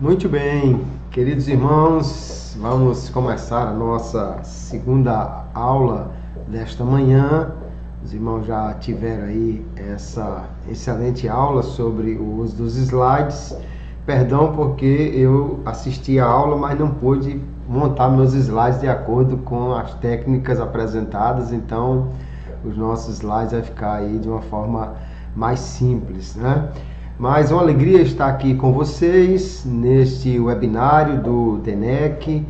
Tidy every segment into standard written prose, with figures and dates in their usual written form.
Muito bem, queridos irmãos, vamos começar a nossa segunda aula desta manhã. Os irmãos já tiveram aí essa excelente aula sobre o uso dos slides. Perdão porque eu assisti a aula, mas não pude montar meus slides de acordo com as técnicas apresentadas, então os nossos slides vai ficar aí de uma forma mais simples, né? Mas é uma alegria estar aqui com vocês neste webinário do DENEC,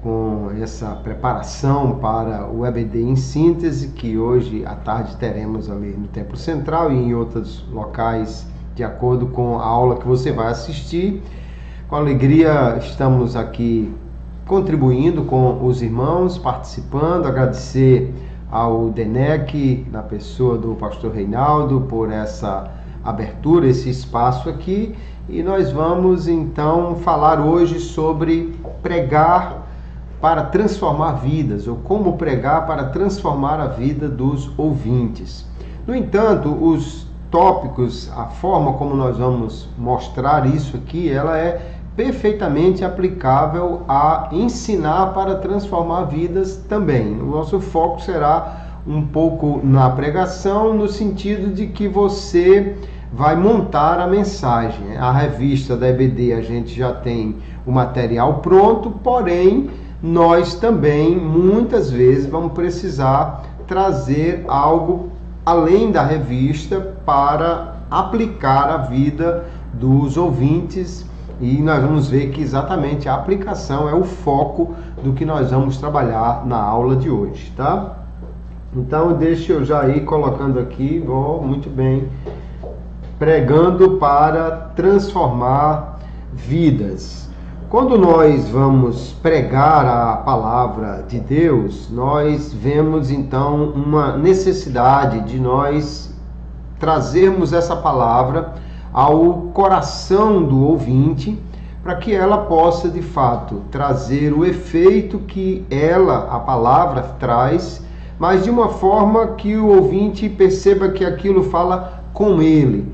com essa preparação para o EBD em síntese, que hoje à tarde teremos ali no Templo Central e em outros locais, de acordo com a aula que você vai assistir. Com alegria estamos aqui contribuindo com os irmãos, participando, agradecer ao DENEC, na pessoa do pastor Reinaldo, por essa abertura, esse espaço aqui, e nós vamos então falar hoje sobre pregar para transformar vidas, ou como pregar para transformar a vida dos ouvintes. No entanto, os tópicos, a forma como nós vamos mostrar isso aqui, ela é perfeitamente aplicável a ensinar para transformar vidas também. O nosso foco será um pouco na pregação, no sentido de que você vai montar a mensagem. A revista da EBD a gente já tem o material pronto, porém nós também muitas vezes vamos precisar trazer algo além da revista para aplicar a vida dos ouvintes, e nós vamos ver que exatamente a aplicação é o foco do que nós vamos trabalhar na aula de hoje, tá? Então, deixa eu já ir colocando aqui, muito bem, pregando para transformar vidas. Quando nós vamos pregar a palavra de Deus, nós vemos então uma necessidade de nós trazermos essa palavra ao coração do ouvinte, para que ela possa de fato trazer o efeito que a palavra traz, mas de uma forma que o ouvinte perceba que aquilo fala com ele,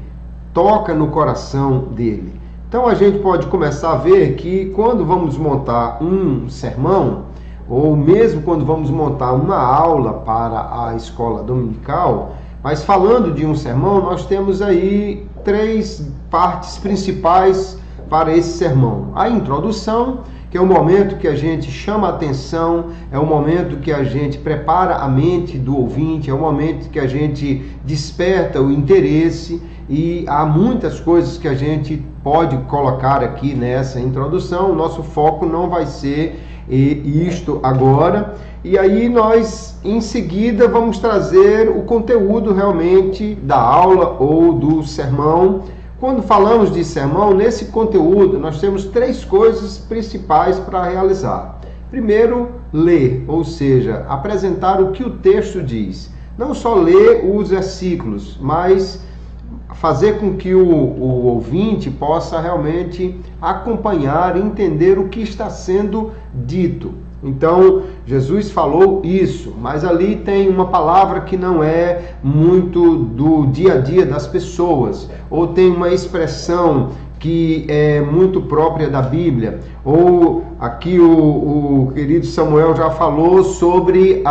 toca no coração dele. Então a gente pode começar a ver que quando vamos montar um sermão, ou mesmo quando vamos montar uma aula para a escola dominical, mas falando de um sermão, nós temos aí 3 partes principais para esse sermão. A introdução, que é o momento que a gente chama a atenção, é o momento que a gente prepara a mente do ouvinte, é o momento que a gente desperta o interesse, e há muitas coisas que a gente pode colocar aqui nessa introdução. O nosso foco não vai ser isto agora, e aí nós em seguida vamos trazer o conteúdo realmente da aula ou do sermão. Quando falamos de sermão, nesse conteúdo nós temos 3 coisas principais para realizar. Primeiro, ler, ou seja, apresentar o que o texto diz. Não só ler os versículos, mas fazer com que o ouvinte possa realmente acompanhar e entender o que está sendo dito. Então, Jesus falou isso, mas ali tem uma palavra que não é muito do dia a dia das pessoas, ou tem uma expressão que é muito própria da Bíblia, ou aqui o querido Samuel já falou sobre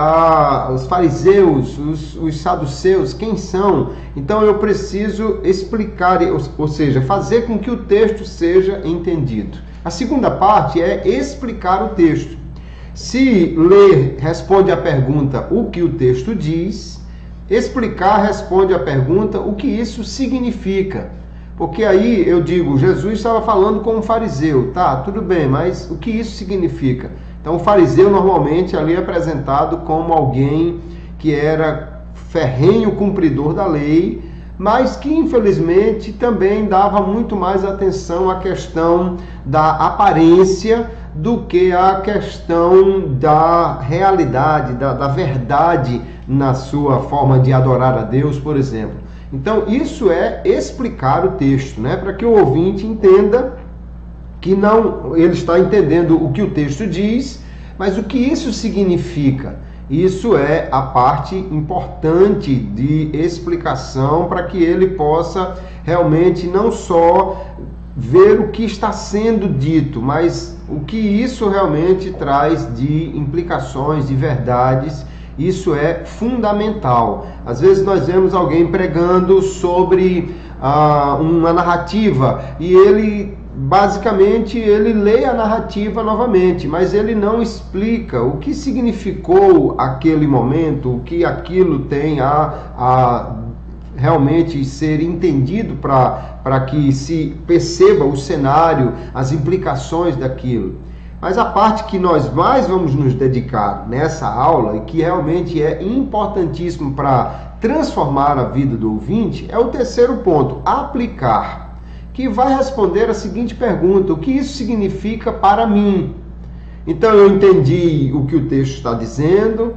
os fariseus, os saduceus, quem são? Então eu preciso explicar, ou seja, fazer com que o texto seja entendido. A segunda parte é explicar o texto. Se ler responde à pergunta o que o texto diz, explicar responde à pergunta o que isso significa. Porque aí eu digo, Jesus estava falando com um fariseu, tá, tudo bem, mas o que isso significa? Então o fariseu normalmente ali é apresentado como alguém que era ferrenho cumpridor da lei, mas que infelizmente também dava muito mais atenção à questão da aparência do que à questão da realidade, da verdade na sua forma de adorar a Deus, por exemplo. Então, isso é explicar o texto, né? Para que o ouvinte entenda que não ele está entendendo o que o texto diz, mas o que isso significa. Isso é a parte importante de explicação para que ele possa realmente não só ver o que está sendo dito, mas o que isso realmente traz de implicações, de verdades. Isso é fundamental. Às vezes nós vemos alguém pregando sobre uma narrativa e ele, basicamente, ele lê a narrativa novamente, mas ele não explica o que significou aquele momento, o que aquilo tem a realmente ser entendido para que se perceba o cenário, as implicações daquilo. Mas a parte que nós mais vamos nos dedicar nessa aula, e que realmente é importantíssimo para transformar a vida do ouvinte, é o terceiro ponto, aplicar, que vai responder a seguinte pergunta: o que isso significa para mim? Então eu entendi o que o texto está dizendo.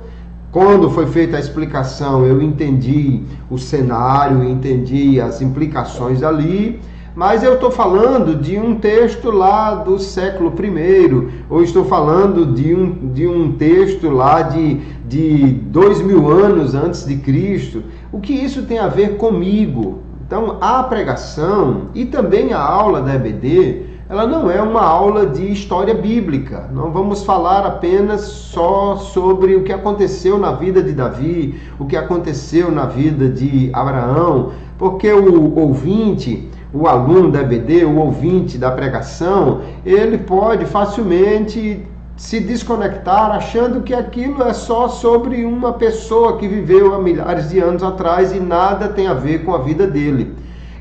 Quando foi feita a explicação, eu entendi o cenário, entendi as implicações ali. Mas eu estou falando de um texto lá do século I, ou estou falando de um texto lá de 2000 anos antes de Cristo. O que isso tem a ver comigo? Então, a pregação e também a aula da EBD, ela não é uma aula de história bíblica. Não vamos falar apenas só sobre o que aconteceu na vida de Davi, o que aconteceu na vida de Abraão, porque o ouvinte, o aluno da EBD, o ouvinte da pregação, ele pode facilmente se desconectar achando que aquilo é só sobre uma pessoa que viveu há milhares de anos atrás e nada tem a ver com a vida dele.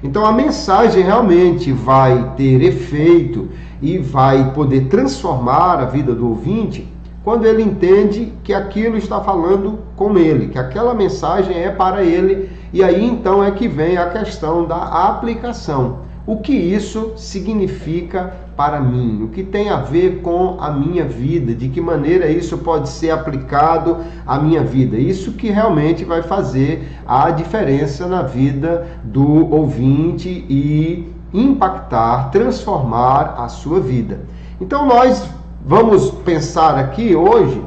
Então a mensagem realmente vai ter efeito e vai poder transformar a vida do ouvinte quando ele entende que aquilo está falando com ele, que aquela mensagem é para ele. E aí então é que vem a questão da aplicação. O que isso significa para mim? O que tem a ver com a minha vida? De que maneira isso pode ser aplicado à minha vida? Isso que realmente vai fazer a diferença na vida do ouvinte e impactar, transformar a sua vida. Então nós vamos pensar aqui hoje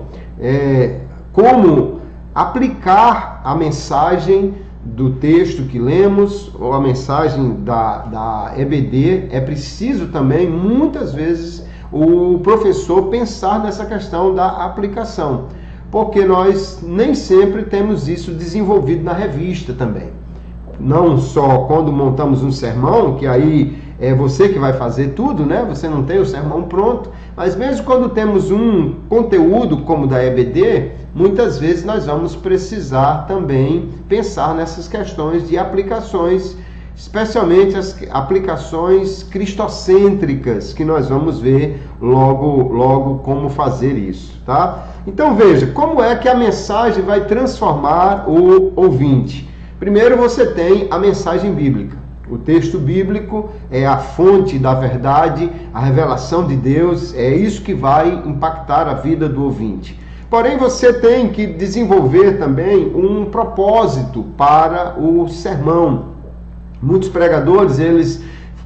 como aplicar a mensagem do texto que lemos, ou a mensagem da EBD. É preciso também, muitas vezes, o professor pensar nessa questão da aplicação, porque nós nem sempre temos isso desenvolvido na revista também. Não só quando montamos um sermão, que aí é você que vai fazer tudo, né? Você não tem o sermão pronto, mas mesmo quando temos um conteúdo como o da EBD, muitas vezes nós vamos precisar também pensar nessas questões de aplicações, especialmente as aplicações cristocêntricas, que nós vamos ver logo como fazer isso, tá? Então veja, como é que a mensagem vai transformar o ouvinte? Primeiro você tem a mensagem bíblica. O texto bíblico é a fonte da verdade, a revelação de Deus, é isso que vai impactar a vida do ouvinte. Porém, você tem que desenvolver também um propósito para o sermão. Muitos pregadores, eles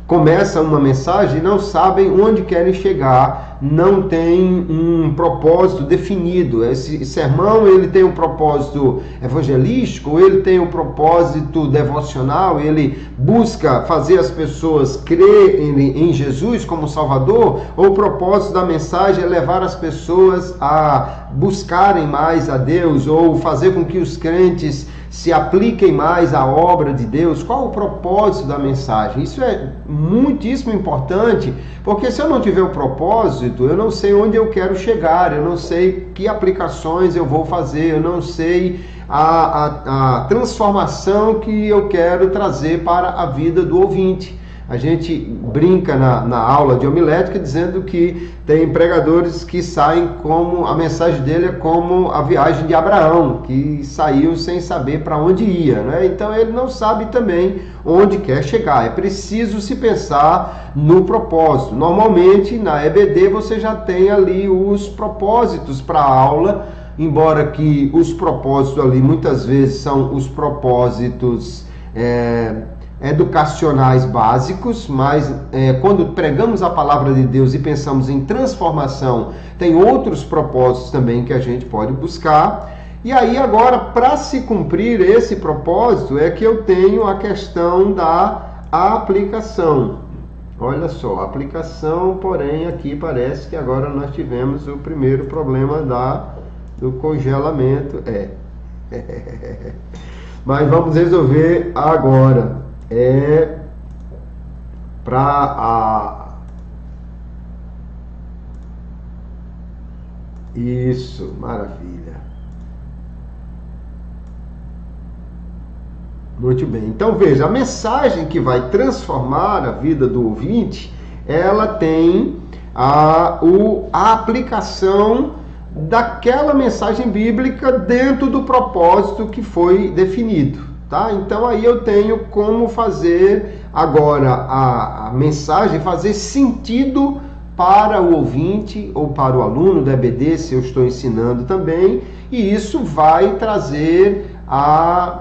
começam uma mensagem e não sabem onde querem chegar, não tem um propósito definido. Esse sermão, ele tem um propósito evangelístico, ele tem um propósito devocional, ele busca fazer as pessoas crerem em Jesus como Salvador, ou o propósito da mensagem é levar as pessoas a buscarem mais a Deus, ou fazer com que os crentes se apliquem mais à obra de Deus. Qual o propósito da mensagem? Isso é muitíssimo importante, porque se eu não tiver o propósito, eu não sei onde eu quero chegar, eu não sei que aplicações eu vou fazer, eu não sei a transformação que eu quero trazer para a vida do ouvinte. A gente brinca na aula de homilética dizendo que tem pregadores que saem como, a mensagem dele é como a viagem de Abraão, que saiu sem saber para onde ia, né? Então ele não sabe também onde quer chegar. É preciso se pensar no propósito. Normalmente na EBD você já tem ali os propósitos para a aula, embora que os propósitos ali muitas vezes são os propósitos educacionais básicos, mas quando pregamos a palavra de Deus e pensamos em transformação, tem outros propósitos também que a gente pode buscar. E aí agora, para se cumprir esse propósito, é que eu tenho a questão da aplicação. Olha só, aplicação, porém aqui parece que agora nós tivemos o primeiro problema do congelamento. Mas vamos resolver agora. Isso, maravilha. Muito bem. Então veja, a mensagem que vai transformar a vida do ouvinte, ela tem a aplicação daquela mensagem bíblica dentro do propósito que foi definido, tá? Então aí eu tenho como fazer agora a mensagem fazer sentido para o ouvinte ou para o aluno da EBD, se eu estou ensinando também, e isso vai trazer a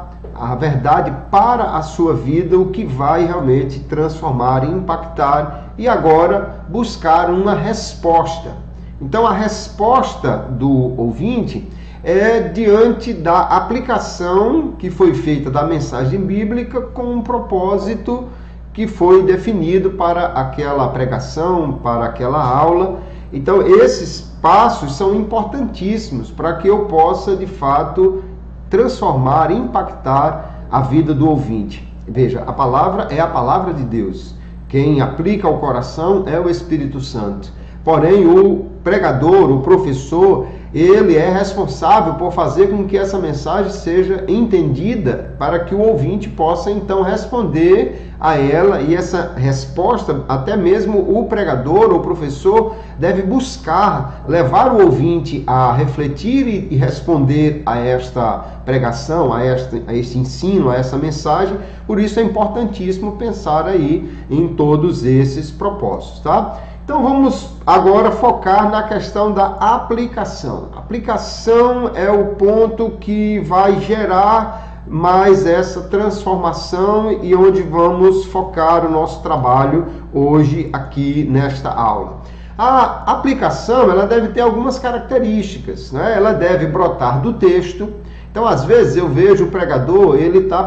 verdade para a sua vida, o que vai realmente transformar, impactar e agora buscar uma resposta. Então a resposta do ouvinte é diante da aplicação que foi feita da mensagem bíblica com um propósito que foi definido para aquela pregação, para aquela aula. Então esses passos são importantíssimos para que eu possa de fato transformar, impactar a vida do ouvinte. Veja, a palavra é a palavra de Deus. Quem aplica ao coração é o Espírito Santo. Porém, o pregador, o professor, ele é responsável por fazer com que essa mensagem seja entendida para que o ouvinte possa então responder a ela, e essa resposta, até mesmo o pregador ou professor deve buscar levar o ouvinte a refletir e responder a esta pregação, a este ensino, a essa mensagem. Por isso é importantíssimo pensar aí em todos esses propósitos, tá? Então vamos agora focar na questão da aplicação. A aplicação é o ponto que vai gerar mais essa transformação e onde vamos focar o nosso trabalho hoje aqui nesta aula. A aplicação, ela deve ter algumas características, né? Ela deve brotar do texto. Então, às vezes eu vejo o pregador,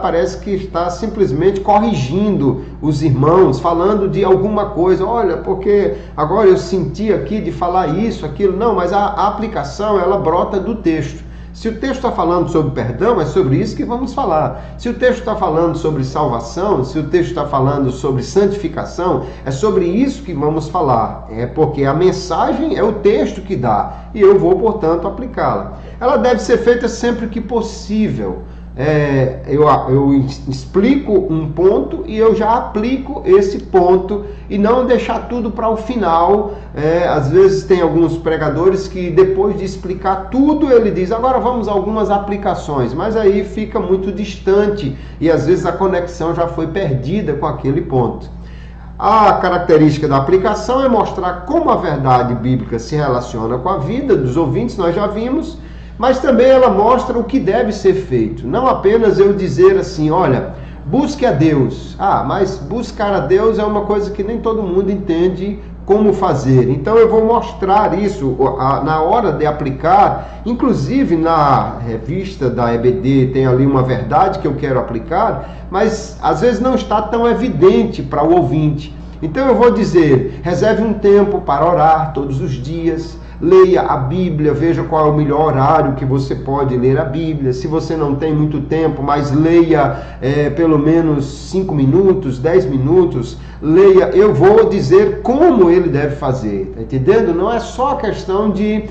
parece que está simplesmente corrigindo os irmãos, falando de alguma coisa. Olha, porque agora eu senti aqui de falar isso, aquilo. Não, mas a aplicação, ela brota do texto. Se o texto está falando sobre perdão, é sobre isso que vamos falar. Se o texto está falando sobre salvação, se o texto está falando sobre santificação, é sobre isso que vamos falar. É porque a mensagem é o texto que dá e eu vou, portanto, aplicá-la. Ela deve ser feita sempre que possível. Eu explico um ponto e eu já aplico esse ponto e não deixar tudo para o final. Às vezes tem alguns pregadores que depois de explicar tudo ele diz, agora vamos a algumas aplicações, mas aí fica muito distante e às vezes a conexão já foi perdida com aquele ponto. A característica da aplicação é mostrar como a verdade bíblica se relaciona com a vida dos ouvintes, nós já vimos, mas também ela mostra o que deve ser feito. Não apenas eu dizer assim, olha, busque a Deus. Mas buscar a Deus é uma coisa que nem todo mundo entende como fazer. Então eu vou mostrar isso na hora de aplicar. Inclusive na revista da EBD tem ali uma verdade que eu quero aplicar, mas às vezes não está tão evidente para o ouvinte. Então eu vou dizer, reserve um tempo para orar todos os dias, leia a Bíblia, veja qual é o melhor horário que você pode ler a Bíblia. Se você não tem muito tempo, mas leia pelo menos 5 minutos, 10 minutos, leia. Eu vou dizer como ele deve fazer, tá entendendo? Não é só a questão de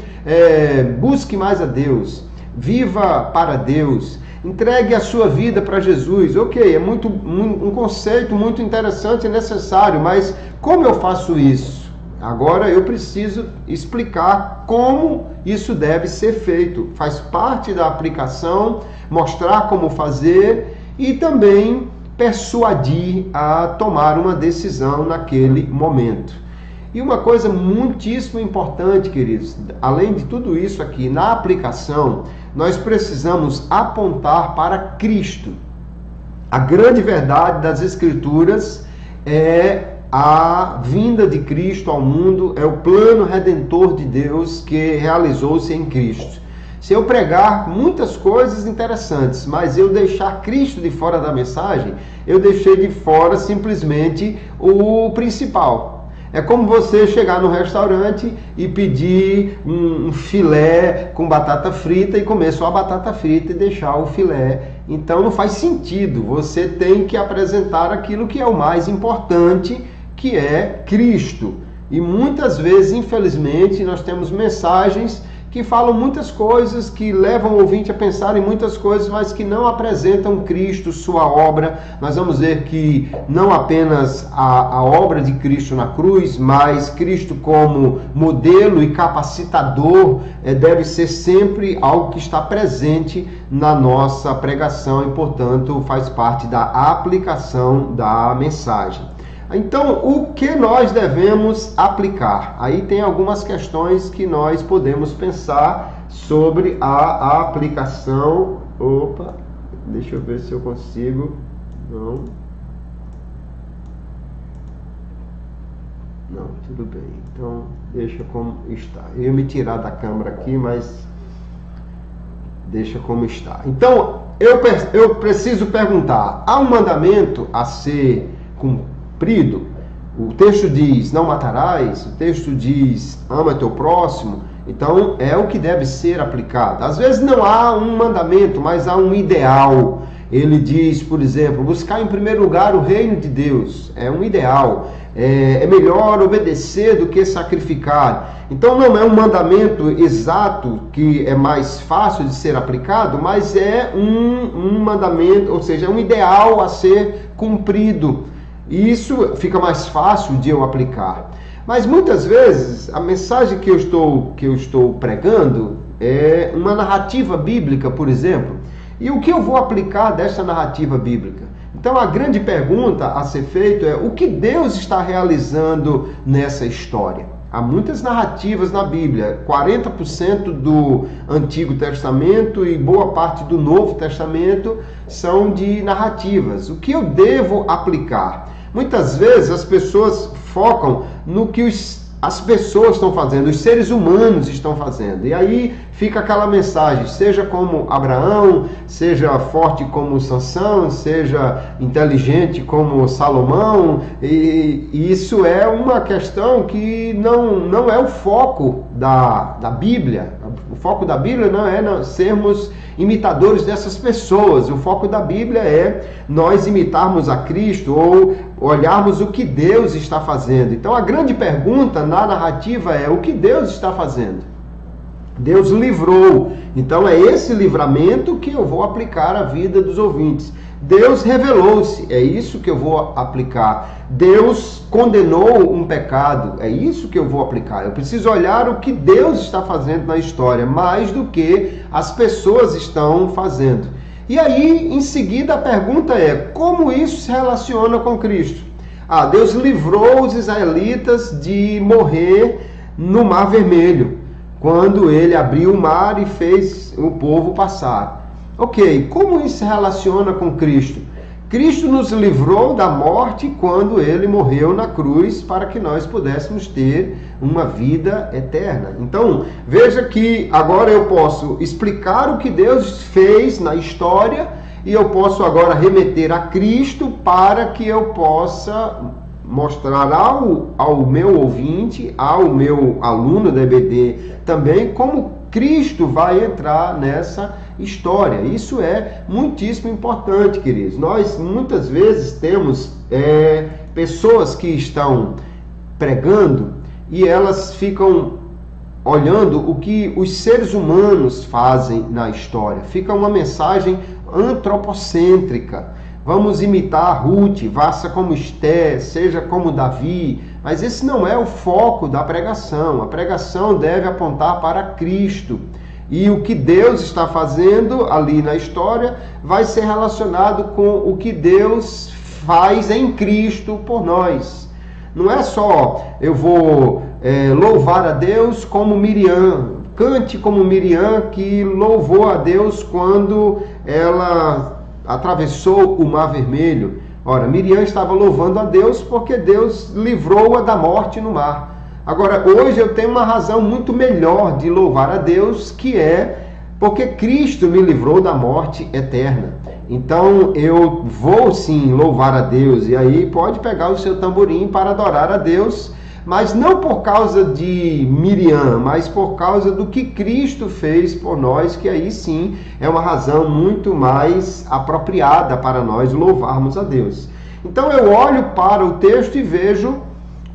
busque mais a Deus, viva para Deus, entregue a sua vida para Jesus. Ok, é um conceito muito interessante e necessário, mas como eu faço isso? Agora eu preciso explicar como isso deve ser feito. Faz parte da aplicação, mostrar como fazer e também persuadir a tomar uma decisão naquele momento. E uma coisa muitíssimo importante, queridos, além de tudo isso aqui, na aplicação, nós precisamos apontar para Cristo. A grande verdade das Escrituras é a vinda de Cristo ao mundo, é o plano redentor de Deus que realizou-se em Cristo. Se eu pregar muitas coisas interessantes, mas eu deixar Cristo de fora da mensagem, eu deixei de fora simplesmente o principal. É como você chegar no restaurante e pedir um filé com batata frita e comer só a batata frita e deixar o filé. Então não faz sentido. Você tem que apresentar aquilo que é o mais importante, que é Cristo. E muitas vezes, infelizmente, nós temos mensagens que falam muitas coisas, que levam o ouvinte a pensar em muitas coisas, mas que não apresentam Cristo, sua obra. Nós vamos ver que não apenas a obra de Cristo na cruz, mas Cristo como modelo e capacitador deve ser sempre algo que está presente na nossa pregação e, portanto, faz parte da aplicação da mensagem. Então, o que nós devemos aplicar? Aí tem algumas questões que nós podemos pensar sobre a aplicação. Opa, deixa eu ver se eu consigo. Não, tudo bem. Então, deixa como está. Eu ia me tirar da câmera aqui, mas deixa como está. Então, eu preciso perguntar: há um mandamento a ser cumprido? O texto diz, não matarás, o texto diz, ama teu próximo, então é o que deve ser aplicado. Às vezes não há um mandamento, mas há um ideal. Ele diz, por exemplo, buscar em primeiro lugar o reino de Deus, é um ideal. É melhor obedecer do que sacrificar. Então não é um mandamento exato que é mais fácil de ser aplicado, mas é um mandamento, ou seja, é um ideal a ser cumprido. E isso fica mais fácil de eu aplicar. Mas muitas vezes a mensagem que eu estou pregando é uma narrativa bíblica, por exemplo. E o que eu vou aplicar dessa narrativa bíblica? Então a grande pergunta a ser feita é: o que Deus está realizando nessa história? Há muitas narrativas na Bíblia, 40% do Antigo Testamento e boa parte do Novo Testamento são de narrativas. O que eu devo aplicar? Muitas vezes as pessoas focam no que as pessoas estão fazendo, os seres humanos estão fazendo. E aí fica aquela mensagem: seja como Abraão, seja forte como Sansão, seja inteligente como Salomão. E isso é uma questão que não é o foco da Bíblia. O foco da Bíblia não é sermos imitadores dessas pessoas. O foco da Bíblia é nós imitarmos a Cristo ou olharmos o que Deus está fazendo. Então a grande pergunta na narrativa é: o que Deus está fazendo? Deus livrou. Então é esse livramento que eu vou aplicar à vida dos ouvintes. Deus revelou-se, é isso que eu vou aplicar. Deus condenou um pecado, é isso que eu vou aplicar. Eu preciso olhar o que Deus está fazendo na história, mais do que as pessoas estão fazendo. E aí, em seguida, a pergunta é: como isso se relaciona com Cristo? Deus livrou os israelitas de morrer no Mar Vermelho, quando ele abriu o mar e fez o povo passar. Ok, como isso se relaciona com Cristo? Cristo nos livrou da morte quando ele morreu na cruz para que nós pudéssemos ter uma vida eterna. Então, veja que agora eu posso explicar o que Deus fez na história e eu posso agora remeter a Cristo para que eu possa mostrar ao meu ouvinte, ao meu aluno da EBD também, como Cristo vai entrar nessa história. Isso é muitíssimo importante, queridos. Nós muitas vezes temos pessoas que estão pregando e elas ficam olhando o que os seres humanos fazem na história. Fica uma mensagem antropocêntrica. Vamos imitar Ruth, faça como Esté, seja como Davi. Mas esse não é o foco da pregação. A pregação deve apontar para Cristo. E o que Deus está fazendo ali na história vai ser relacionado com o que Deus faz em Cristo por nós. Não é só eu vou louvar a Deus como Miriam. Cante como Miriam, que louvou a Deus quando ela atravessou o Mar Vermelho. Ora, Miriam estava louvando a Deus porque Deus livrou-a da morte no mar. Agora, hoje eu tenho uma razão muito melhor de louvar a Deus, que é Porque Cristo me livrou da morte eterna. Então eu vou sim louvar a Deus, e aí pode pegar o seu tamborim para adorar a Deus, mas não por causa de Miriam, mas por causa do que Cristo fez por nós, que aí sim é uma razão muito mais apropriada para nós louvarmos a Deus. Então eu olho para o texto e vejo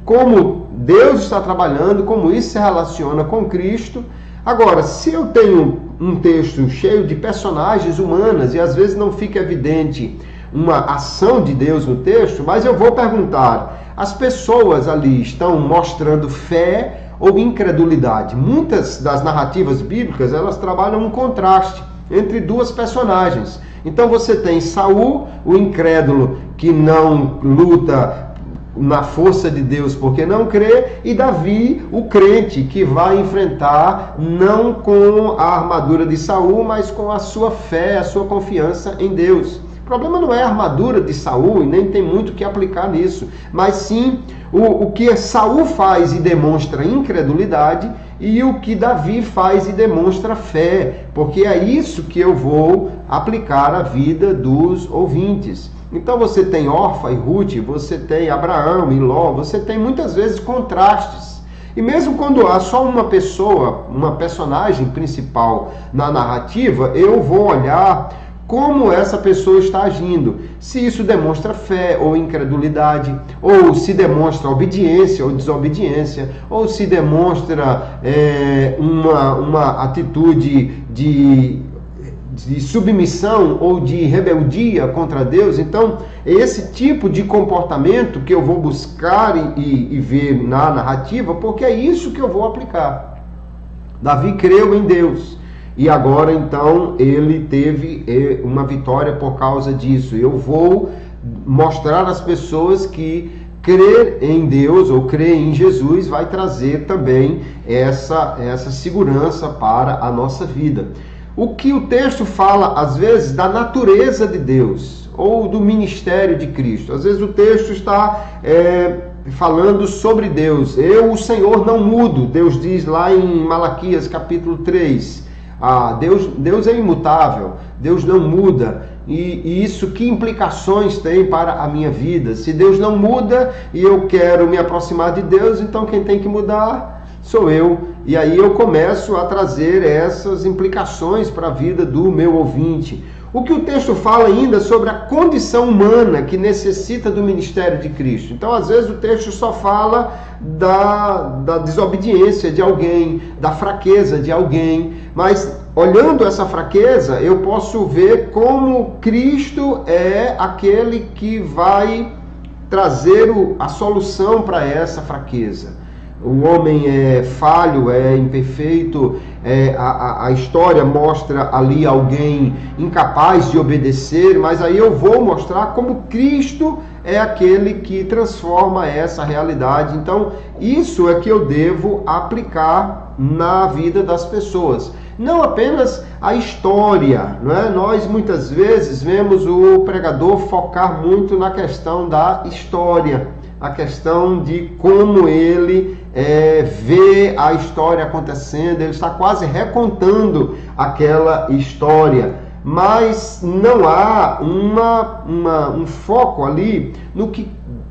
como Deus está trabalhando, como isso se relaciona com Cristo. Agora, se eu tenho um texto cheio de personagens humanas e às vezes não fica evidente uma ação de Deus no texto, mas eu vou perguntar, as pessoas ali estão mostrando fé ou incredulidade? Muitas das narrativas bíblicas, elas trabalham um contraste entre duas personagens. Então você tem Saul, o incrédulo que não luta na força de Deus porque não crê, e Davi, o crente, que vai enfrentar não com a armadura de Saul, mas com a sua fé, a sua confiança em Deus. O problema não é a armadura de Saul, e nem tem muito o que aplicar nisso, mas sim o que Saul faz e demonstra incredulidade, e o que Davi faz e demonstra fé, porque é isso que eu vou aplicar à vida dos ouvintes. Então você tem Orfa e Ruth, você tem Abraão e Ló, você tem muitas vezes contrastes. E mesmo quando há só uma pessoa, uma personagem principal na narrativa, eu vou olhar como essa pessoa está agindo. Se isso demonstra fé ou incredulidade, ou se demonstra obediência ou desobediência, ou se demonstra uma atitude de submissão ou de rebeldia contra Deus. Então, é esse tipo de comportamento que eu vou buscar e ver na narrativa, porque é isso que eu vou aplicar. Davi creu em Deus, e agora então ele teve uma vitória por causa disso. Eu vou mostrar às pessoas que crer em Deus ou crer em Jesus vai trazer também essa segurança para a nossa vida. O que o texto fala, às vezes, da natureza de Deus ou do ministério de Cristo. Às vezes o texto está falando sobre Deus. Eu, o Senhor, não mudo. Deus diz lá em Malaquias capítulo 3. Deus é imutável, Deus não muda. E isso que implicações tem para a minha vida? Se Deus não muda e eu quero me aproximar de Deus, então quem tem que mudar sou eu. E aí eu começo a trazer essas implicações para a vida do meu ouvinte. O que o texto fala ainda sobre a condição humana que necessita do ministério de Cristo. Então, às vezes, o texto só fala da desobediência de alguém, da fraqueza de alguém, mas olhando essa fraqueza, eu posso ver como Cristo é aquele que vai trazer a solução para essa fraqueza. O homem é falho, é imperfeito, a história mostra ali alguém incapaz de obedecer, mas aí eu vou mostrar como Cristo é aquele que transforma essa realidade. Então, isso é que eu devo aplicar na vida das pessoas. Não apenas a história, não é? Nós muitas vezes vemos o pregador focar muito na questão da história, a questão de como ele vê a história acontecendo, ele está quase recontando aquela história, mas não há um foco ali no que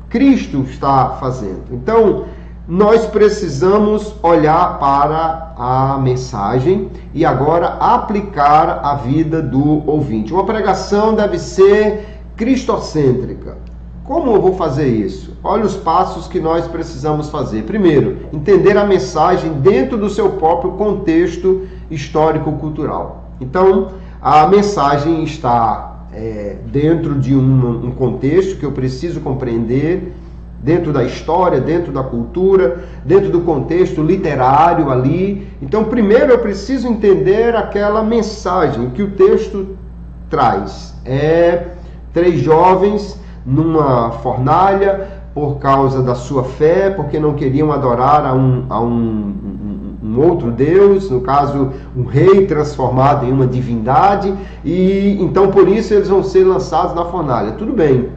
Cristo está fazendo. Então, nós precisamos olhar para a mensagem e agora aplicar a vida do ouvinte. Uma pregação deve ser cristocêntrica. Como eu vou fazer isso? Olha os passos que nós precisamos fazer. Primeiro, entender a mensagem dentro do seu próprio contexto histórico-cultural. Então, a mensagem está dentro de um contexto que eu preciso compreender, dentro da história, dentro da cultura, dentro do contexto literário ali. Então, primeiro eu preciso entender aquela mensagem que o texto traz. 3 jovens numa fornalha por causa da sua fé, porque não queriam adorar a um outro Deus, no caso um rei transformado em uma divindade, e então por isso eles vão ser lançados na fornalha. Tudo bem.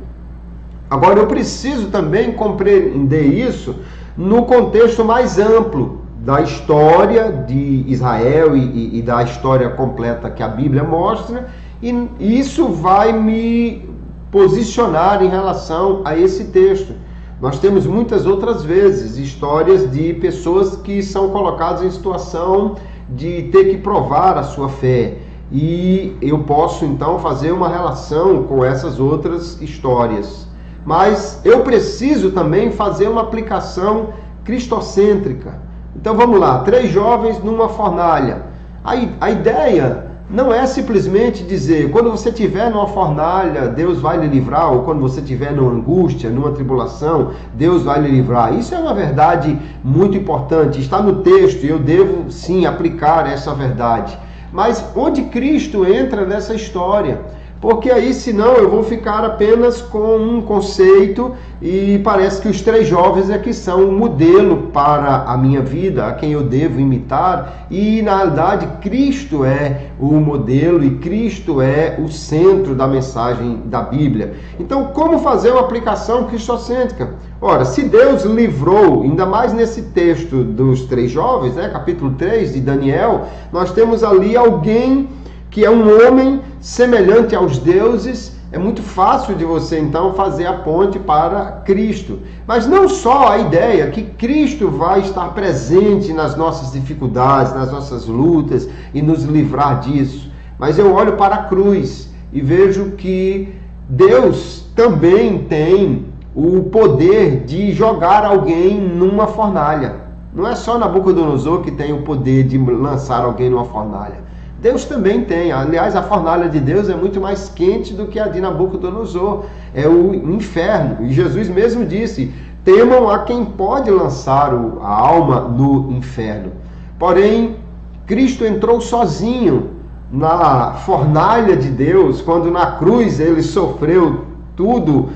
Agora eu preciso também compreender isso no contexto mais amplo da história de Israel e da história completa que a Bíblia mostra, e isso vai me posicionar em relação a esse texto. Nós temos muitas outras vezes histórias de pessoas que são colocadas em situação de ter que provar a sua fé, e eu posso então fazer uma relação com essas outras histórias. Mas eu preciso também fazer uma aplicação cristocêntrica. Então vamos lá, 3 jovens numa fornalha. A ideia não é simplesmente dizer, quando você estiver numa fornalha, Deus vai lhe livrar, ou quando você estiver numa angústia, numa tribulação, Deus vai lhe livrar. Isso é uma verdade muito importante, está no texto, e eu devo sim aplicar essa verdade. Mas onde Cristo entra nessa história? Porque aí, senão, eu vou ficar apenas com um conceito e parece que os 3 jovens é que são um modelo para a minha vida, a quem eu devo imitar, e na realidade Cristo é o modelo e Cristo é o centro da mensagem da Bíblia. Então, como fazer uma aplicação cristocêntrica? Ora, se Deus livrou, ainda mais nesse texto dos 3 jovens, né, capítulo 3 de Daniel, nós temos ali alguém que é um homem semelhante aos deuses. É muito fácil de você então fazer a ponte para Cristo. Mas não só a ideia que Cristo vai estar presente nas nossas dificuldades, nas nossas lutas e nos livrar disso. Mas eu olho para a cruz e vejo que Deus também tem o poder de jogar alguém numa fornalha. Não é só Nabucodonosor que tem o poder de lançar alguém numa fornalha. Deus também tem. Aliás, a fornalha de Deus é muito mais quente do que a de Nabucodonosor. É o inferno. E Jesus mesmo disse, temam a quem pode lançar a alma no inferno. Porém, Cristo entrou sozinho na fornalha de Deus, quando na cruz ele sofreu tudo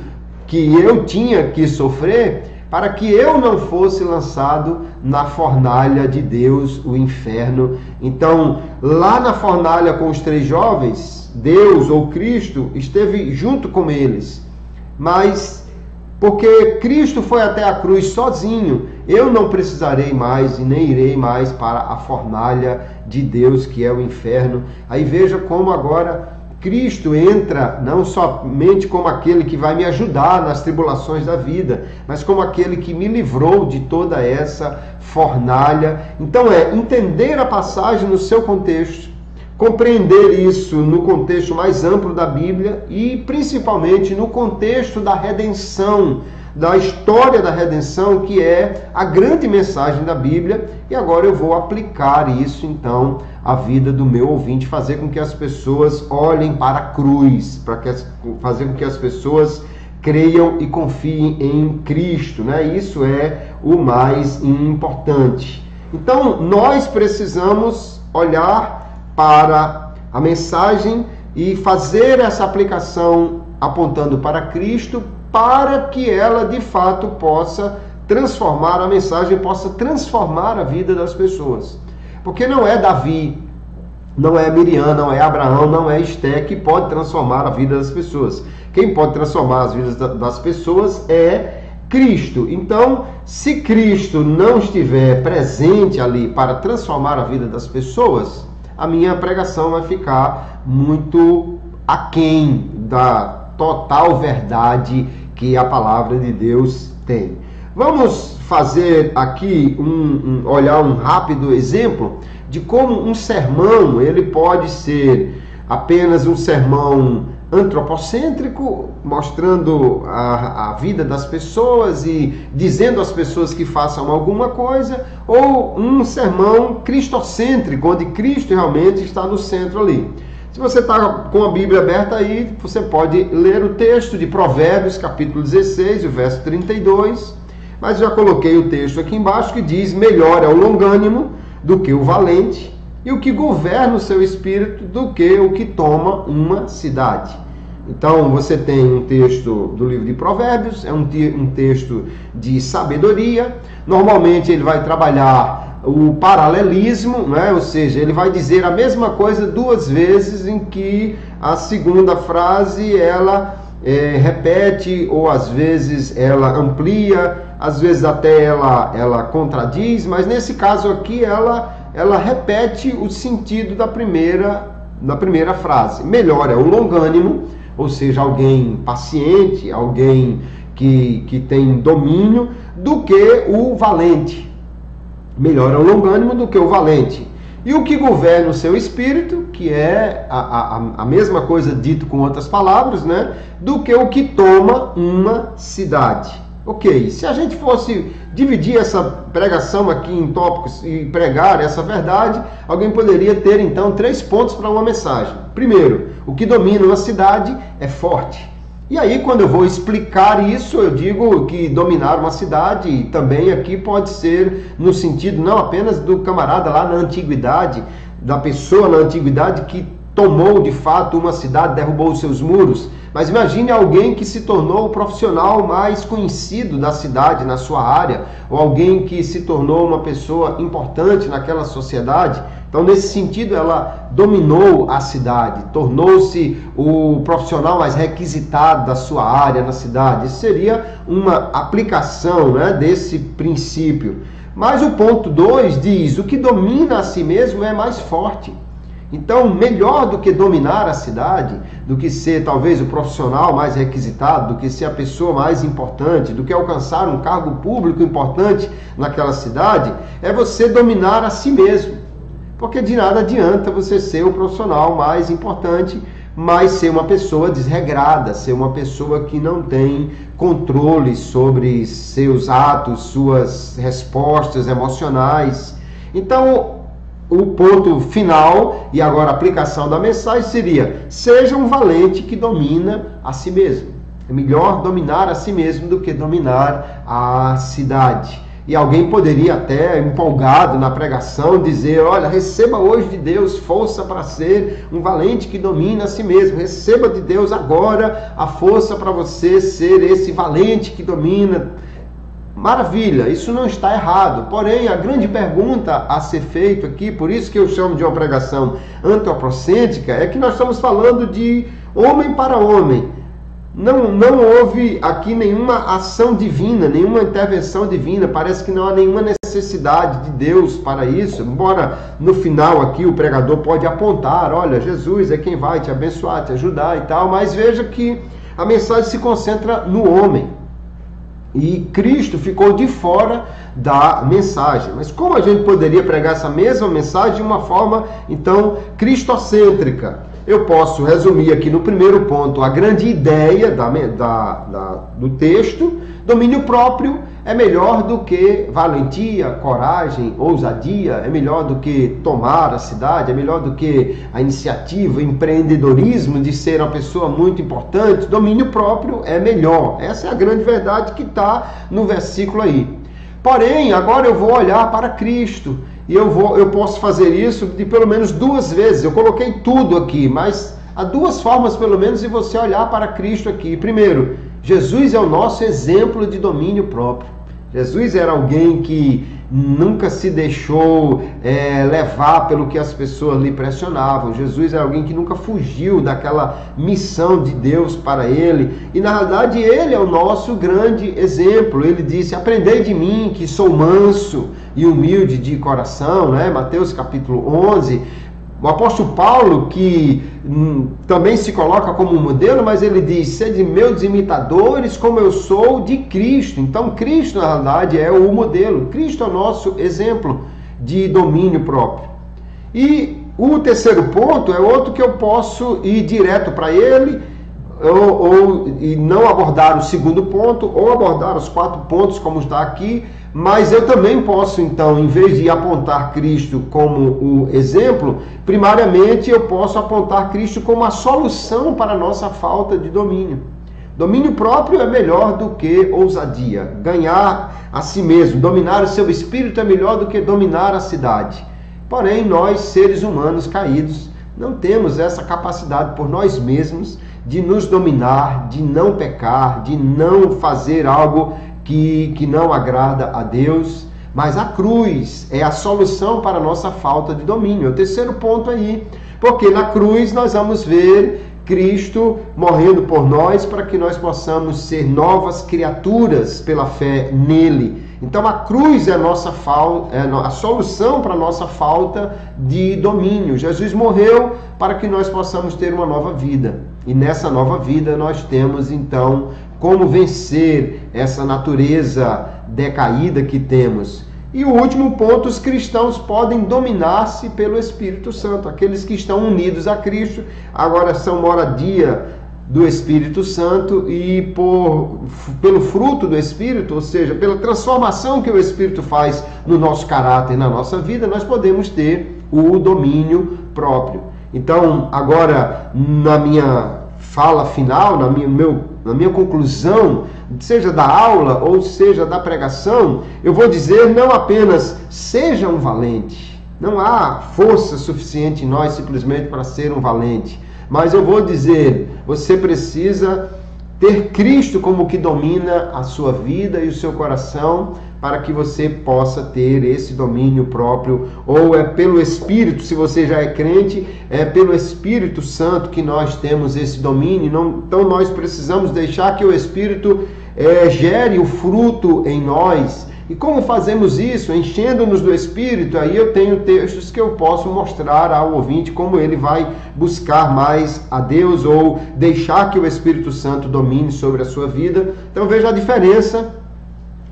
que eu tinha que sofrer, para que eu não fosse lançado na fornalha de Deus, o inferno. Então, lá na fornalha com os 3 jovens, Deus ou Cristo esteve junto com eles. Mas, porque Cristo foi até a cruz sozinho, eu não precisarei mais e nem irei mais para a fornalha de Deus, que é o inferno. Aí veja como agora Cristo entra não somente como aquele que vai me ajudar nas tribulações da vida, mas como aquele que me livrou de toda essa fornalha. Então entender a passagem no seu contexto, compreender isso no contexto mais amplo da Bíblia e principalmente no contexto da redenção, da história da redenção, que é a grande mensagem da Bíblia. E agora eu vou aplicar isso então à vida do meu ouvinte, fazer com que as pessoas olhem para a cruz, fazer com que as pessoas creiam e confiem em Cristo, né? Isso é o mais importante. Então nós precisamos olhar para a mensagem e fazer essa aplicação apontando para Cristo, para que ela de fato possa transformar a mensagem, possa transformar a vida das pessoas. Porque não é Davi, não é Miriam, não é Abraão, não é Esté que pode transformar a vida das pessoas. Quem pode transformar as vidas das pessoas é Cristo. Então, se Cristo não estiver presente ali para transformar a vida das pessoas, a minha pregação vai ficar muito aquém da total verdade que a palavra de Deus tem. Vamos fazer aqui olhar um rápido exemplo de como um sermão ele pode ser apenas um sermão antropocêntrico, mostrando a vida das pessoas e dizendo às pessoas que façam alguma coisa, ou um sermão cristocêntrico, onde Cristo realmente está no centro ali. Se você está com a Bíblia aberta aí, você pode ler o texto de Provérbios, capítulo 16, o verso 32, mas já coloquei o texto aqui embaixo que diz: melhor é o longânimo do que o valente, e o que governa o seu espírito do que o que toma uma cidade. Então você tem um texto do livro de Provérbios, é um texto de sabedoria. Normalmente ele vai trabalhar o paralelismo, né? Ou seja, ele vai dizer a mesma coisa 2 vezes, em que a segunda frase ela repete, ou às vezes ela amplia às vezes até ela contradiz, mas nesse caso aqui ela repete o sentido da primeira frase. Melhor é o longânimo, ou seja, alguém paciente, alguém que tem domínio, do que o valente. Melhor é o longânimo do que o valente. E o que governa o seu espírito, que é a mesma coisa dito com outras palavras, né? Do que o que toma uma cidade. Ok, se a gente fosse dividir essa pregação aqui em tópicos e pregar essa verdade, alguém poderia ter então 3 pontos para uma mensagem. Primeiro, o que domina uma cidade é forte. E aí, quando eu vou explicar isso, eu digo que dominar uma cidade também aqui pode ser no sentido não apenas do camarada lá na antiguidade, da pessoa na antiguidade que tomou de fato uma cidade, derrubou os seus muros, mas imagine alguém que se tornou o profissional mais conhecido da cidade, na sua área, ou alguém que se tornou uma pessoa importante naquela sociedade. Então, nesse sentido, ela dominou a cidade, tornou-se o profissional mais requisitado da sua área na cidade. Isso seria uma aplicação, né, desse princípio. Mas o ponto 2 diz, o que domina a si mesmo é mais forte. Então, melhor do que dominar a cidade, do que ser talvez o profissional mais requisitado, do que ser a pessoa mais importante, do que alcançar um cargo público importante naquela cidade, é você dominar a si mesmo. Porque de nada adianta você ser o profissional mais importante, mas ser uma pessoa desregrada, ser uma pessoa que não tem controle sobre seus atos, suas respostas emocionais. Então, o ponto final, e agora a aplicação da mensagem seria: seja um valente que domina a si mesmo. É melhor dominar a si mesmo do que dominar a cidade. E alguém poderia até, empolgado na pregação, dizer: olha, receba hoje de Deus força para ser um valente que domina a si mesmo. Receba de Deus agora a força para você ser esse valente que domina. Maravilha, isso não está errado. Porém, a grande pergunta a ser feita aqui, por isso que eu chamo de uma pregação antropocêntrica, é que nós estamos falando de homem para homem. Não houve aqui nenhuma ação divina, nenhuma intervenção divina. Parece que não há nenhuma necessidade de Deus para isso. Embora no final aqui o pregador pode apontar: olha, Jesus é quem vai te abençoar, te ajudar e tal. Mas veja que a mensagem se concentra no homem. E Cristo ficou de fora da mensagem. Mas como a gente poderia pregar essa mesma mensagem de uma forma, então, cristocêntrica? Eu posso resumir aqui no primeiro ponto a grande ideia do texto. Domínio próprio é melhor do que valentia, coragem, ousadia, é melhor do que tomar a cidade, é melhor do que a iniciativa, empreendedorismo de ser uma pessoa muito importante. Domínio próprio é melhor. Essa é a grande verdade que está no versículo aí. Porém, agora eu vou olhar para Cristo. E eu posso fazer isso de pelo menos 2 vezes. Eu coloquei tudo aqui, mas há 2 formas pelo menos de você olhar para Cristo aqui. Primeiro, Jesus é o nosso exemplo de domínio próprio. Jesus era alguém que nunca se deixou levar pelo que as pessoas lhe pressionavam. Jesus era alguém que nunca fugiu daquela missão de Deus para ele. E na realidade ele é o nosso grande exemplo. Ele disse: aprendei de mim que sou manso e humilde de coração, né? Mateus capítulo 11. O apóstolo Paulo, que também se coloca como modelo, mas ele diz: sede meus imitadores como eu sou de Cristo. Então Cristo na realidade é o modelo. Cristo é o nosso exemplo de domínio próprio. E o terceiro ponto é outro que eu posso ir direto para ele, e não abordar o segundo ponto, ou abordar os 4 pontos como está aqui. Mas eu também posso, então, em vez de apontar Cristo como o exemplo, primariamente eu posso apontar Cristo como a solução para a nossa falta de domínio. Domínio próprio é melhor do que ousadia. Ganhar a si mesmo, dominar o seu espírito é melhor do que dominar a cidade. Porém, nós, seres humanos caídos, não temos essa capacidade por nós mesmos de nos dominar, de não pecar, de não fazer algo que não agrada a Deus. Mas a cruz é a solução para a nossa falta de domínio. É o terceiro ponto aí, porque na cruz nós vamos ver Cristo morrendo por nós para que nós possamos ser novas criaturas pela fé nele. Então a cruz é a solução para a nossa falta de domínio. Jesus morreu para que nós possamos ter uma nova vida. E nessa nova vida nós temos então como vencer essa natureza decaída que temos. E o último ponto, os cristãos podem dominar-se pelo Espírito Santo. Aqueles que estão unidos a Cristo, agora são moradia do Espírito Santo e pelo fruto do Espírito, ou seja, pela transformação que o Espírito faz no nosso caráter, na nossa vida, nós podemos ter o domínio próprio. Então, agora, na minha fala final, na minha conclusão, seja da aula ou seja da pregação, eu vou dizer não apenas seja um valente, não há força suficiente em nós simplesmente para ser um valente, mas eu vou dizer, você precisa ter Cristo como que domina a sua vida e o seu coração, para que você possa ter esse domínio próprio, ou é pelo Espírito, se você já é crente, é pelo Espírito Santo que nós temos esse domínio. Então nós precisamos deixar que o Espírito gere o fruto em nós. E como fazemos isso? Enchendo-nos do Espírito. Aí eu tenho textos que eu posso mostrar ao ouvinte como ele vai buscar mais a Deus, ou deixar que o Espírito Santo domine sobre a sua vida. Então veja a diferença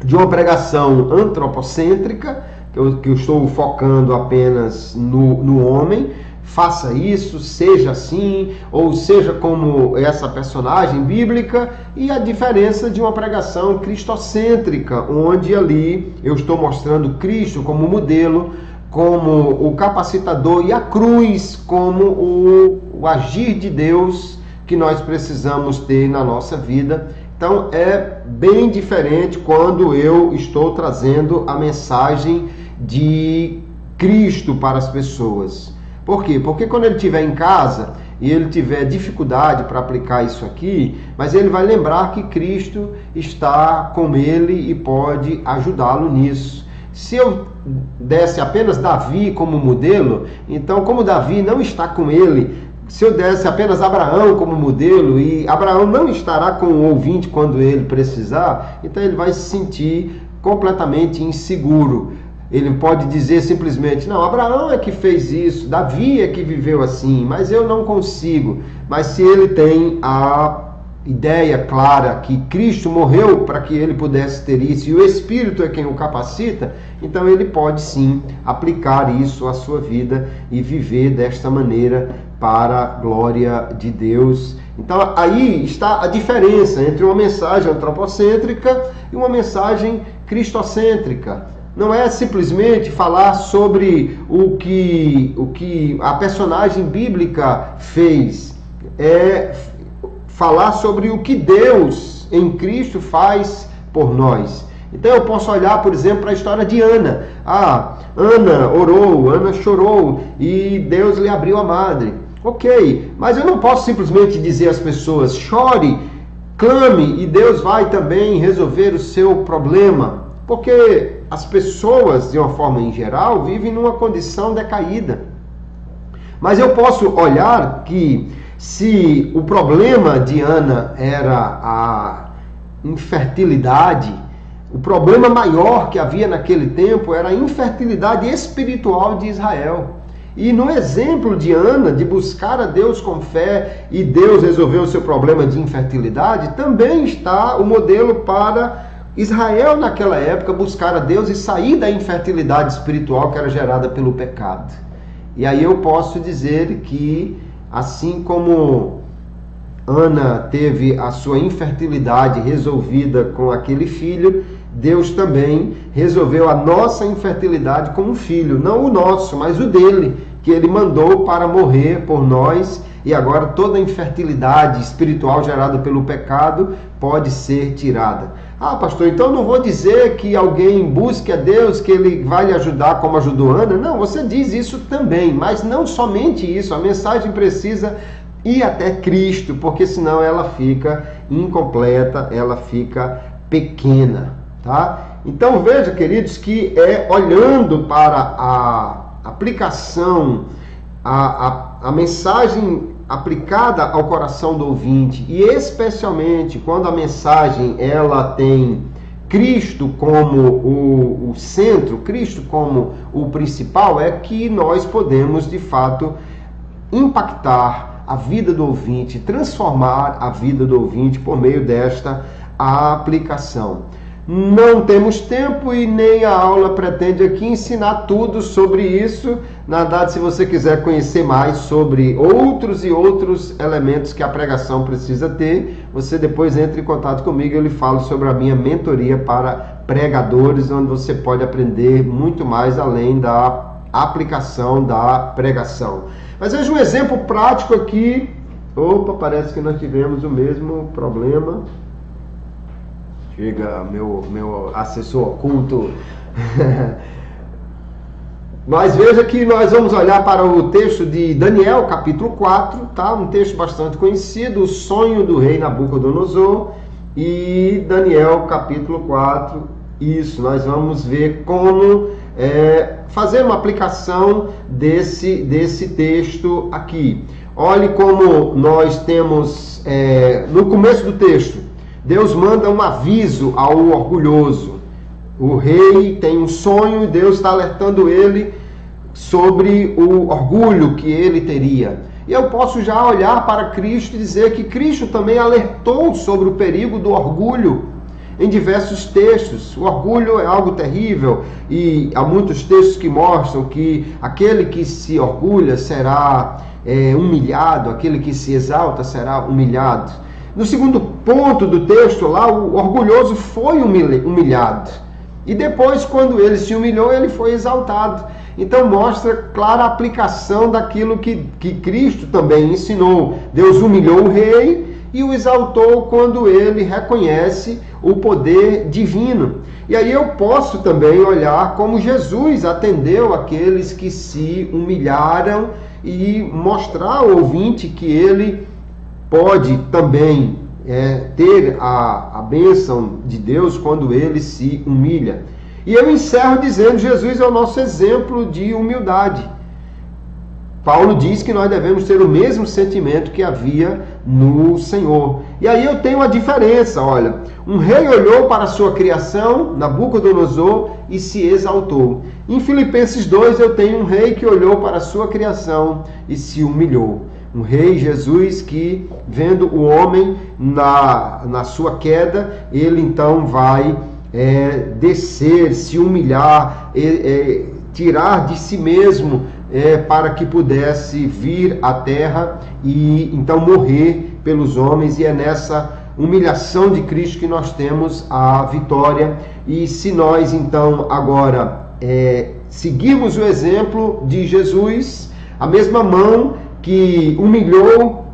de uma pregação antropocêntrica, que eu estou focando apenas no homem. Faça isso, seja assim, ou seja como essa personagem bíblica, e a diferença de uma pregação cristocêntrica, onde ali eu estou mostrando Cristo como modelo, como o capacitador, e a cruz como o agir de Deus que nós precisamos ter na nossa vida. Então é bem diferente quando eu estou trazendo a mensagem de Cristo para as pessoas. Por quê? Porque quando ele estiver em casa e ele tiver dificuldade para aplicar isso aqui, mas ele vai lembrar que Cristo está com ele e pode ajudá-lo nisso. Se eu desse apenas Davi como modelo, então como Davi não está com ele, se eu desse apenas Abraão como modelo, e Abraão não estará com o ouvinte quando ele precisar, então ele vai se sentir completamente inseguro. Ele pode dizer simplesmente, não, Abraão é que fez isso, Davi é que viveu assim, mas eu não consigo. Mas se ele tem a ideia clara que Cristo morreu para que ele pudesse ter isso, e o Espírito é quem o capacita, então ele pode sim aplicar isso à sua vida e viver desta maneira para a glória de Deus. Então aí está a diferença entre uma mensagem antropocêntrica e uma mensagem cristocêntrica. Não é simplesmente falar sobre o que a personagem bíblica fez, é falar sobre o que Deus em Cristo faz por nós. Então eu posso olhar, por exemplo, para a história de Ana. Ana orou, Ana chorou e Deus lhe abriu a madre. Ok, mas eu não posso simplesmente dizer às pessoas, chore, clame e Deus vai também resolver o seu problema. Porque as pessoas, de uma forma em geral, vivem numa condição decaída. Mas eu posso olhar que se o problema de Ana era a infertilidade, o problema maior que havia naquele tempo era a infertilidade espiritual de Israel. E no exemplo de Ana, de buscar a Deus com fé e Deus resolveu o seu problema de infertilidade, também está o modelo para Israel naquela época buscar a Deus e sair da infertilidade espiritual que era gerada pelo pecado. E aí eu posso dizer que, assim como Ana teve a sua infertilidade resolvida com aquele filho, Deus também resolveu a nossa infertilidade com um filho, não o nosso, mas o dele, que ele mandou para morrer por nós, e agora toda a infertilidade espiritual gerada pelo pecado pode ser tirada. Pastor, então não vou dizer que alguém busque a Deus, que ele vai lhe ajudar como ajudou Ana. Não, você diz isso também, mas não somente isso. A mensagem precisa ir até Cristo, porque senão ela fica incompleta, ela fica pequena, tá? Então veja, queridos, que olhando para a aplicação, a mensagem aplicada ao coração do ouvinte, e especialmente quando a mensagem ela tem Cristo como o centro, Cristo como o principal, é que nós podemos de fato impactar a vida do ouvinte, transformar a vida do ouvinte por meio desta aplicação. Não temos tempo e nem a aula pretende aqui ensinar tudo sobre isso. Na verdade, se você quiser conhecer mais sobre outros e outros elementos que a pregação precisa ter, você depois entre em contato comigo e eu lhe falo sobre a minha mentoria para pregadores, onde você pode aprender muito mais além da aplicação da pregação. Mas veja um exemplo prático aqui. Opa, parece que nós tivemos o mesmo problema. Chega meu assessor oculto. Mas veja que nós vamos olhar para o texto de Daniel, capítulo 4, tá? Um texto bastante conhecido, o sonho do rei Nabucodonosor. E Daniel, capítulo 4, isso, nós vamos ver como fazer uma aplicação desse texto aqui. Olhe como nós temos, no começo do texto, Deus manda um aviso ao orgulhoso. O rei tem um sonho e Deus está alertando ele sobre o orgulho que ele teria. E eu posso já olhar para Cristo e dizer que Cristo também alertou sobre o perigo do orgulho em diversos textos. O orgulho é algo terrível e há muitos textos que mostram que aquele que se orgulha será humilhado, aquele que se exalta será humilhado. No segundo ponto do texto lá, o orgulhoso foi humilhado. E depois, quando ele se humilhou, ele foi exaltado. Então mostra clara a aplicação daquilo que Cristo também ensinou. Deus humilhou o rei e o exaltou quando ele reconhece o poder divino. E aí eu posso também olhar como Jesus atendeu aqueles que se humilharam e mostrar ao ouvinte que ele pode também ter a bênção de Deus quando ele se humilha. E eu encerro dizendo: Jesus é o nosso exemplo de humildade. Paulo diz que nós devemos ter o mesmo sentimento que havia no Senhor. E aí eu tenho uma diferença, olha. Um rei olhou para a sua criação, Nabucodonosor, e se exaltou. Em Filipenses 2 eu tenho um rei que olhou para a sua criação e se humilhou. Um rei, Jesus, que vendo o homem na sua queda, ele então vai descer, se humilhar, tirar de si mesmo para que pudesse vir à terra e então morrer pelos homens. E é nessa humilhação de Cristo que nós temos a vitória. E se nós então agora seguirmos o exemplo de Jesus, a mesma mão que humilhou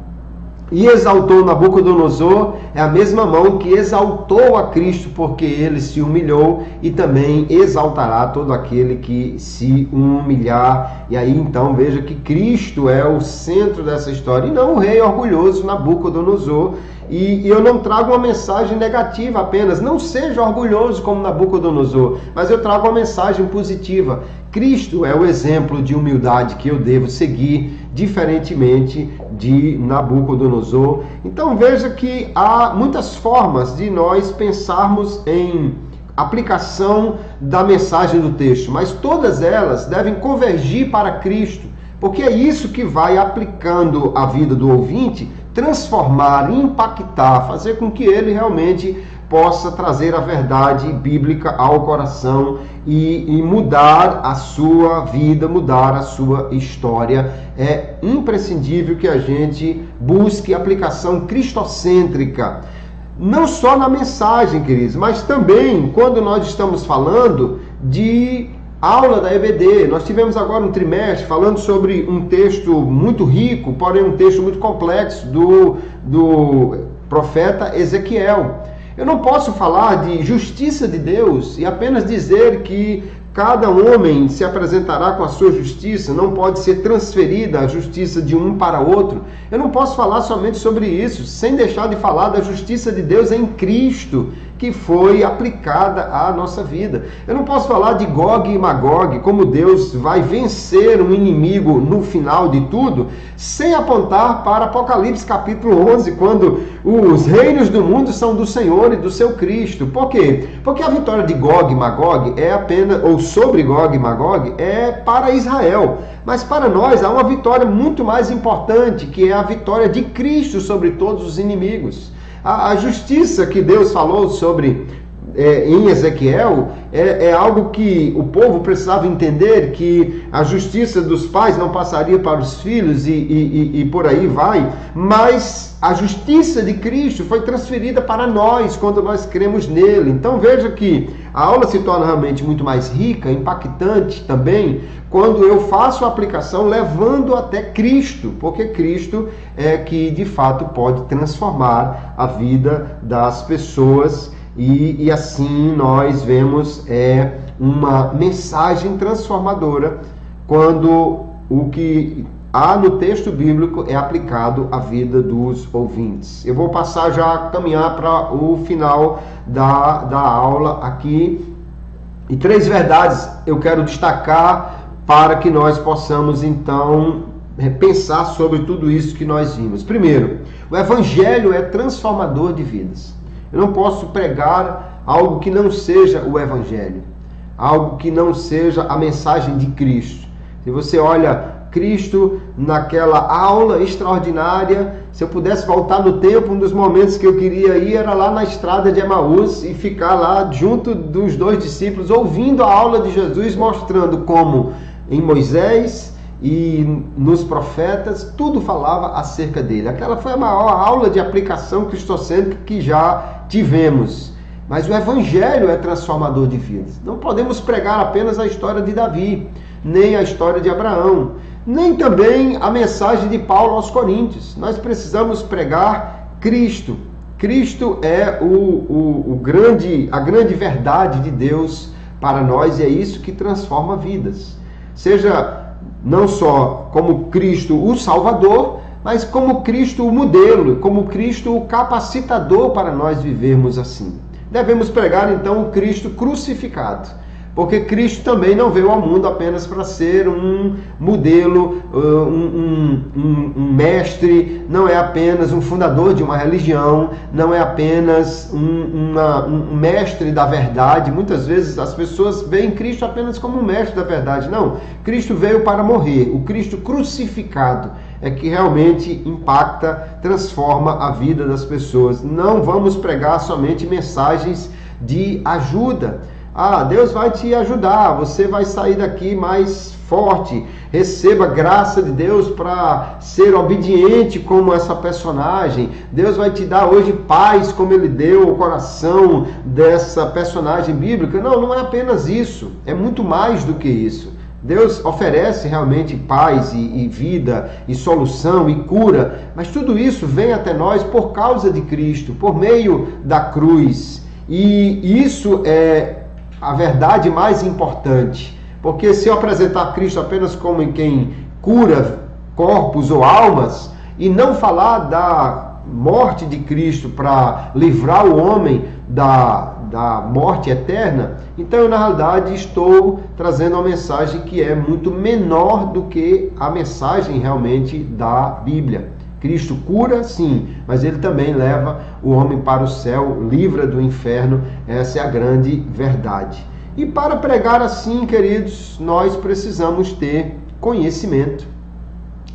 e exaltou Nabucodonosor é a mesma mão que exaltou a Cristo, porque ele se humilhou, e também exaltará todo aquele que se humilhar. E aí então veja que Cristo é o centro dessa história e não o rei orgulhoso Nabucodonosor. E eu não trago uma mensagem negativa apenas, não seja orgulhoso como Nabucodonosor, mas eu trago uma mensagem positiva. Cristo é o exemplo de humildade que eu devo seguir, diferentemente de Nabucodonosor. Então veja que há muitas formas de nós pensarmos em aplicação da mensagem do texto, mas todas elas devem convergir para Cristo, porque é isso que vai aplicando a vida do ouvinte, transformar, impactar, fazer com que ele realmente possa trazer a verdade bíblica ao coração e mudar a sua vida, mudar a sua história. É imprescindível que a gente busque aplicação cristocêntrica, não só na mensagem, queridos, mas também quando nós estamos falando de aula da EBD. Nós tivemos agora um trimestre falando sobre um texto muito rico, porém um texto muito complexo do profeta Ezequiel. Eu não posso falar de justiça de Deus e apenas dizer que cada homem se apresentará com a sua justiça, não pode ser transferida a justiça de um para outro. Eu não posso falar somente sobre isso, sem deixar de falar da justiça de Deus em Cristo, que foi aplicada à nossa vida. Eu não posso falar de Gog e Magog, como Deus vai vencer um inimigo no final de tudo, sem apontar para Apocalipse capítulo 11, quando os reinos do mundo são do Senhor e do seu Cristo. Por quê? Porque a vitória de Gog e Magog é apenas, ou sobre Gog e Magog, é para Israel. Mas para nós há uma vitória muito mais importante, que é a vitória de Cristo sobre todos os inimigos. A justiça que Deus falou sobre em Ezequiel é algo que o povo precisava entender, que a justiça dos pais não passaria para os filhos e por aí vai, mas a justiça de Cristo foi transferida para nós quando nós cremos nele. Então veja que a aula se torna realmente muito mais rica, impactante também, quando eu faço a aplicação levando até Cristo, porque Cristo é que de fato pode transformar a vida das pessoas. E assim nós vemos uma mensagem transformadora quando o que há no texto bíblico é aplicado à vida dos ouvintes. Eu vou passar já a caminhar para o final da aula aqui. E 3 verdades eu quero destacar para que nós possamos então pensar sobre tudo isso que nós vimos. Primeiro, o Evangelho é transformador de vidas. Eu não posso pregar algo que não seja o Evangelho, algo que não seja a mensagem de Cristo. Se você olha Cristo naquela aula extraordinária, se eu pudesse voltar no tempo, um dos momentos que eu queria ir era lá na estrada de Emaús e ficar lá junto dos 2 discípulos, ouvindo a aula de Jesus, mostrando como em Moisés e nos profetas, tudo falava acerca dele. Aquela foi a maior aula de aplicação cristocêntrica que já tivemos. Mas o Evangelho é transformador de vidas. Não podemos pregar apenas a história de Davi, nem a história de Abraão, nem também a mensagem de Paulo aos Coríntios. Nós precisamos pregar Cristo. Cristo é a grande verdade de Deus para nós, e é isso que transforma vidas. Seja não só como Cristo o Salvador, mas como Cristo o modelo, como Cristo o capacitador para nós vivermos assim. Devemos pregar então o Cristo crucificado, porque Cristo também não veio ao mundo apenas para ser um modelo, um mestre, não é apenas um fundador de uma religião, não é apenas um mestre da verdade. Muitas vezes as pessoas veem Cristo apenas como um mestre da verdade. Não, Cristo veio para morrer. O Cristo crucificado é que realmente impacta, transforma a vida das pessoas. Não vamos pregar somente mensagens de ajuda. Deus vai te ajudar, você vai sair daqui mais forte, receba graça de Deus para ser obediente como essa personagem. Deus vai te dar hoje paz como Ele deu ao coração dessa personagem bíblica. Não é apenas isso, é muito mais do que isso. Deus oferece realmente paz e vida e solução e cura, mas tudo isso vem até nós por causa de Cristo, por meio da cruz. E isso é a verdade mais importante, porque se eu apresentar Cristo apenas como quem cura corpos ou almas, e não falar da morte de Cristo para livrar o homem da morte eterna, então eu na realidade estou trazendo uma mensagem que é muito menor do que a mensagem realmente da Bíblia. Cristo cura, sim, mas Ele também leva o homem para o céu, livra do inferno. Essa é a grande verdade. E para pregar assim, queridos, nós precisamos ter conhecimento.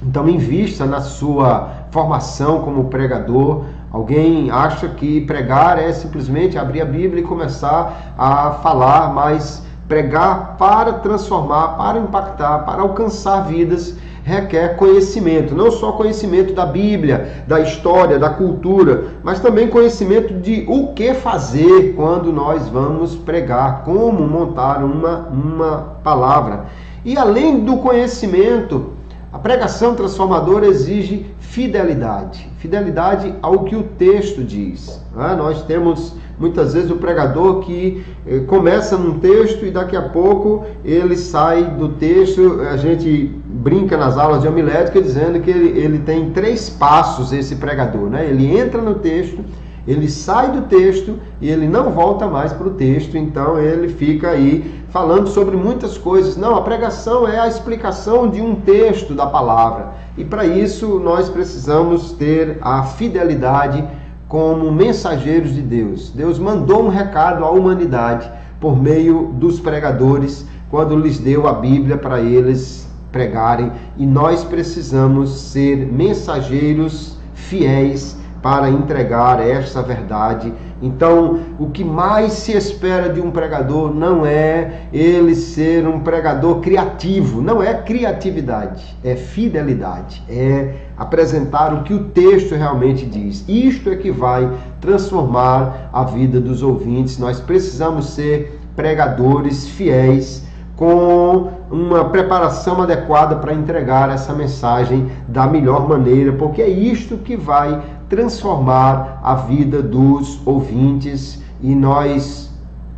Então, invista na sua formação como pregador. Alguém acha que pregar é simplesmente abrir a Bíblia e começar a falar, mas pregar para transformar, para impactar, para alcançar vidas, requer conhecimento, não só conhecimento da Bíblia, da história, da cultura, mas também conhecimento de o que fazer quando nós vamos pregar, como montar uma palavra. E além do conhecimento, a pregação transformadora exige fidelidade. Fidelidade ao que o texto diz. Nós temos muitas vezes o pregador que começa num texto e daqui a pouco ele sai do texto. A gente brinca nas aulas de homilética dizendo que ele tem 3 passos, esse pregador, né? Ele entra no texto, Ele sai do texto e ele não volta mais para o texto, então ele fica aí falando sobre muitas coisas. Não, a pregação é a explicação de um texto da palavra. E para isso nós precisamos ter a fidelidade como mensageiros de Deus. Deus mandou um recado à humanidade por meio dos pregadores, quando lhes deu a Bíblia para eles pregarem, e nós precisamos ser mensageiros fiéis para entregar essa verdade. Então, o que mais se espera de um pregador não é ele ser um pregador criativo, não é criatividade, é fidelidade, é apresentar o que o texto realmente diz. Isto é que vai transformar a vida dos ouvintes. Nós precisamos ser pregadores fiéis, com uma preparação adequada para entregar essa mensagem da melhor maneira, porque é isto que vai transformar a vida dos ouvintes. E nós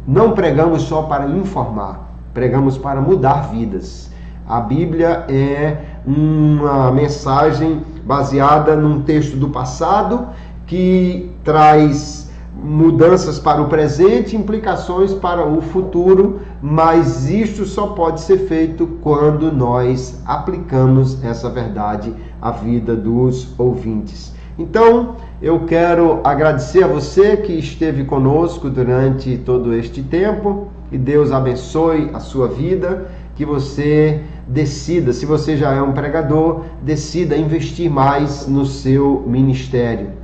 não pregamos só para informar, pregamos para mudar vidas. A Bíblia é uma mensagem baseada num texto do passado que traz mudanças para o presente, implicações para o futuro, mas isto só pode ser feito quando nós aplicamos essa verdade à vida dos ouvintes. Então, eu quero agradecer a você que esteve conosco durante todo este tempo, que Deus abençoe a sua vida, que você decida, se você já é um pregador, decida investir mais no seu ministério.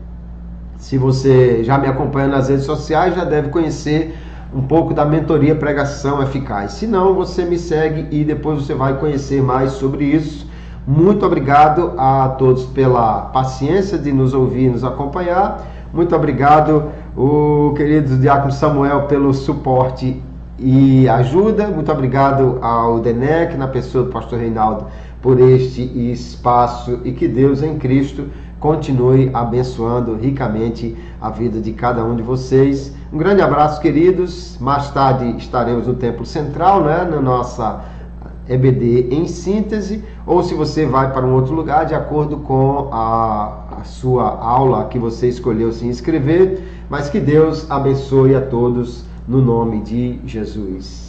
Se você já me acompanha nas redes sociais, já deve conhecer um pouco da mentoria Pregação Eficaz. Se não, você me segue e depois você vai conhecer mais sobre isso. Muito obrigado a todos pela paciência de nos ouvir e nos acompanhar. Muito obrigado, o querido Diácono Samuel, pelo suporte e ajuda. Muito obrigado ao DENEC, na pessoa do pastor Reinaldo, por este espaço, e que Deus em Cristo continue abençoando ricamente a vida de cada um de vocês. Um grande abraço, queridos. Mais tarde estaremos no Templo Central, né, na nossa EBD em síntese, ou se você vai para um outro lugar, de acordo com a sua aula que você escolheu se inscrever. Mas que Deus abençoe a todos no nome de Jesus.